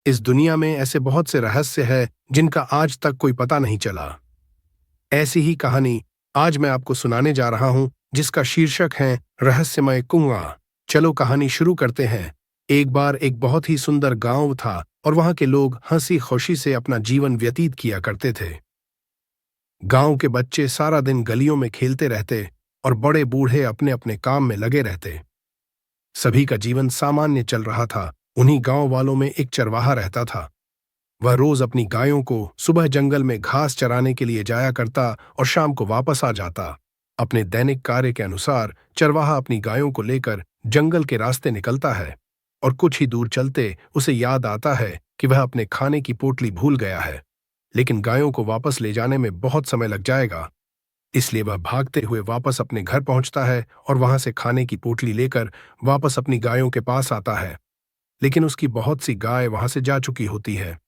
इस दुनिया में ऐसे बहुत से रहस्य हैं जिनका आज तक कोई पता नहीं चला। ऐसी ही कहानी आज मैं आपको सुनाने जा रहा हूं, जिसका शीर्षक है रहस्यमय कुआं। चलो कहानी शुरू करते हैं। एक बार एक बहुत ही सुंदर गांव था और वहां के लोग हंसी खुशी से अपना जीवन व्यतीत किया करते थे। गांव के बच्चे सारा दिन गलियों में खेलते रहते और बड़े बूढ़े अपने अपने काम में लगे रहते। सभी का जीवन सामान्य चल रहा था। उन्हीं गांव वालों में एक चरवाहा रहता था। वह रोज अपनी गायों को सुबह जंगल में घास चराने के लिए जाया करता और शाम को वापस आ जाता। अपने दैनिक कार्य के अनुसार चरवाहा अपनी गायों को लेकर जंगल के रास्ते निकलता है और कुछ ही दूर चलते उसे याद आता है कि वह अपने खाने की पोटली भूल गया है, लेकिन गायों को वापस ले जाने में बहुत समय लग जाएगा। इसलिए वह भागते हुए वापस अपने घर पहुंचता है और वहां से खाने की पोटली लेकर वापस अपनी गायों के पास आता है, लेकिन उसकी बहुत सी गाय वहां से जा चुकी होती है।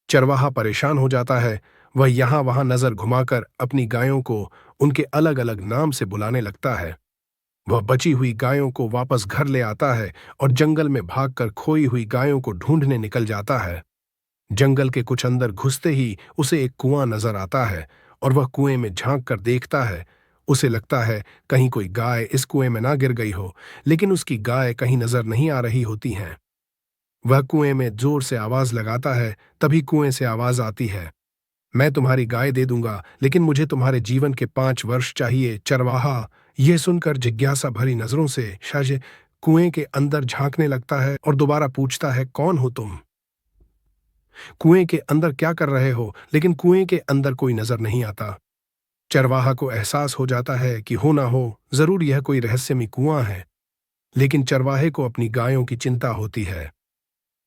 चरवाहा परेशान हो जाता है। वह यहां वहां नजर घुमाकर अपनी गायों को उनके अलग अलग नाम से बुलाने लगता है। वह बची हुई गायों को वापस घर ले आता है और जंगल में भागकर खोई हुई गायों को ढूंढने निकल जाता है। जंगल के कुछ अंदर घुसते ही उसे एक कुआं नजर आता है और वह कुएं में झांक कर देखता है। उसे लगता है कहीं कोई गाय इस कुएं में ना गिर गई हो, लेकिन उसकी गाय कहीं नजर नहीं आ रही होती हैं। वह कुएं में जोर से आवाज लगाता है। तभी कुएं से आवाज आती है, मैं तुम्हारी गाय दे दूंगा, लेकिन मुझे तुम्हारे जीवन के 5 वर्ष चाहिए। चरवाहा यह सुनकर जिज्ञासा भरी नजरों से शायद कुएं के अंदर झांकने लगता है और दोबारा पूछता है, कौन हो तुम? कुएं के अंदर क्या कर रहे हो? लेकिन कुएं के अंदर कोई नजर नहीं आता। चरवाहा को एहसास हो जाता है कि हो ना हो जरूर यह कोई रहस्यमय कुआं है, लेकिन चरवाहे को अपनी गायों की चिंता होती है।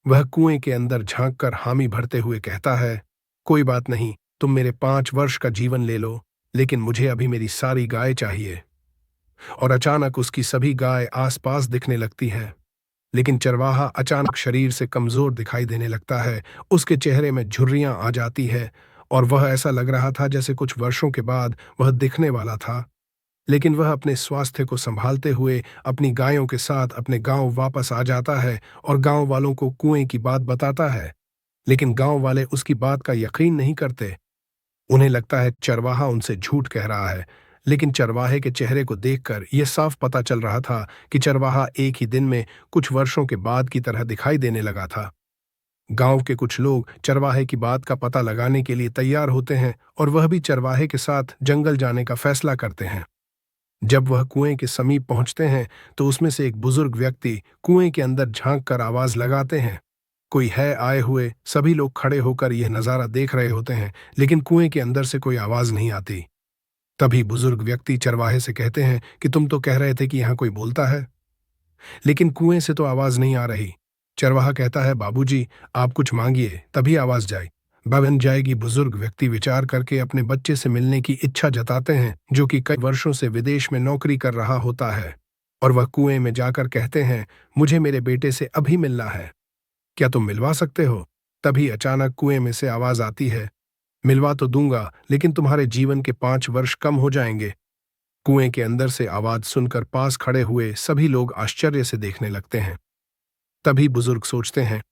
वह कुएं के अंदर झांककर हामी भरते हुए कहता है, कोई बात नहीं, तुम मेरे 5 वर्ष का जीवन ले लो, लेकिन मुझे अभी मेरी सारी गाय चाहिए। और अचानक उसकी सभी गाय आसपास दिखने लगती है, लेकिन चरवाहा अचानक शरीर से कमजोर दिखाई देने लगता है। उसके चेहरे में झुर्रियां आ जाती है और वह ऐसा लग रहा था जैसे कुछ वर्षों के बाद वह दिखने वाला था। लेकिन वह अपने स्वास्थ्य को संभालते हुए अपनी गायों के साथ अपने गांव वापस आ जाता है और गांव वालों को कुएं की बात बताता है। लेकिन गांव वाले उसकी बात का यकीन नहीं करते। उन्हें लगता है चरवाहा उनसे झूठ कह रहा है, लेकिन चरवाहे के चेहरे को देखकर यह साफ पता चल रहा था कि चरवाहा एक ही दिन में कुछ वर्षों के बाद की तरह दिखाई देने लगा था। गांव के कुछ लोग चरवाहे की बात का पता लगाने के लिए तैयार होते हैं और वह भी चरवाहे के साथ जंगल जाने का फैसला करते हैं। जब वह कुएं के समीप पहुंचते हैं तो उसमें से एक बुजुर्ग व्यक्ति कुएं के अंदर झांक कर आवाज लगाते हैं, कोई है आए हुए। सभी लोग खड़े होकर यह नजारा देख रहे होते हैं, लेकिन कुएं के अंदर से कोई आवाज नहीं आती। तभी बुजुर्ग व्यक्ति चरवाहे से कहते हैं कि तुम तो कह रहे थे कि यहां कोई बोलता है, लेकिन कुएं से तो आवाज नहीं आ रही। चरवाहा कहता है, बाबूजी, आप कुछ मांगिए तभी आवाज जाए बन जाएगी। बुजुर्ग व्यक्ति विचार करके अपने बच्चे से मिलने की इच्छा जताते हैं, जो कि कई वर्षों से विदेश में नौकरी कर रहा होता है, और वह कुएं में जाकर कहते हैं, मुझे मेरे बेटे से अभी मिलना है, क्या तुम मिलवा सकते हो? तभी अचानक कुएं में से आवाज आती है, मिलवा तो दूंगा, लेकिन तुम्हारे जीवन के 5 वर्ष कम हो जाएंगे। कुएं के अंदर से आवाज सुनकर पास खड़े हुए सभी लोग आश्चर्य से देखने लगते हैं। तभी बुजुर्ग सोचते हैं,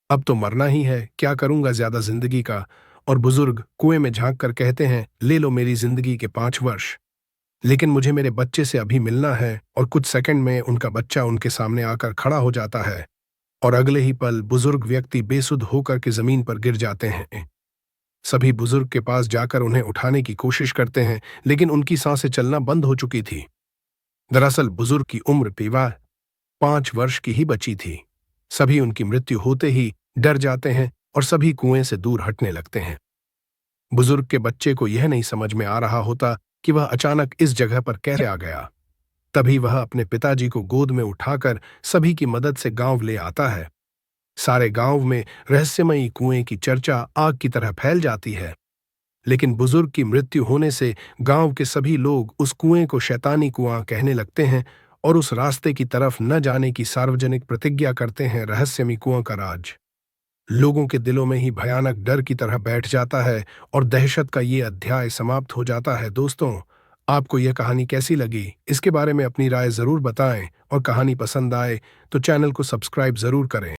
अब तो मरना ही है, क्या करूंगा ज्यादा जिंदगी का। और बुजुर्ग कुएं में झांक कर कहते हैं, ले लो मेरी जिंदगी के 5 वर्ष, लेकिन मुझे मेरे बच्चे से अभी मिलना है। और कुछ सेकंड में उनका बच्चा उनके सामने आकर खड़ा हो जाता है और अगले ही पल बुजुर्ग व्यक्ति बेसुध होकर के जमीन पर गिर जाते हैं। सभी बुजुर्ग के पास जाकर उन्हें उठाने की कोशिश करते हैं, लेकिन उनकी सांसें चलना बंद हो चुकी थी। दरअसल बुजुर्ग की उम्र केवल 5 वर्ष की ही बची थी। सभी उनकी मृत्यु होते ही डर जाते हैं और सभी कुएं से दूर हटने लगते हैं। बुजुर्ग के बच्चे को यह नहीं समझ में आ रहा होता कि वह अचानक इस जगह पर कैसे आ गया। तभी वह अपने पिताजी को गोद में उठाकर सभी की मदद से गांव ले आता है। सारे गांव में रहस्यमयी कुएं की चर्चा आग की तरह फैल जाती है, लेकिन बुजुर्ग की मृत्यु होने से गांव के सभी लोग उस कुएं को शैतानी कुआं कहने लगते हैं और उस रास्ते की तरफ न जाने की सार्वजनिक प्रतिज्ञा करते हैं। रहस्यमयी कुआं का राज लोगों के दिलों में ही भयानक डर की तरह बैठ जाता है और दहशत का ये अध्याय समाप्त हो जाता है। दोस्तों, आपको यह कहानी कैसी लगी? इसके बारे में अपनी राय जरूर बताएं और कहानी पसंद आए तो चैनल को सब्सक्राइब जरूर करें।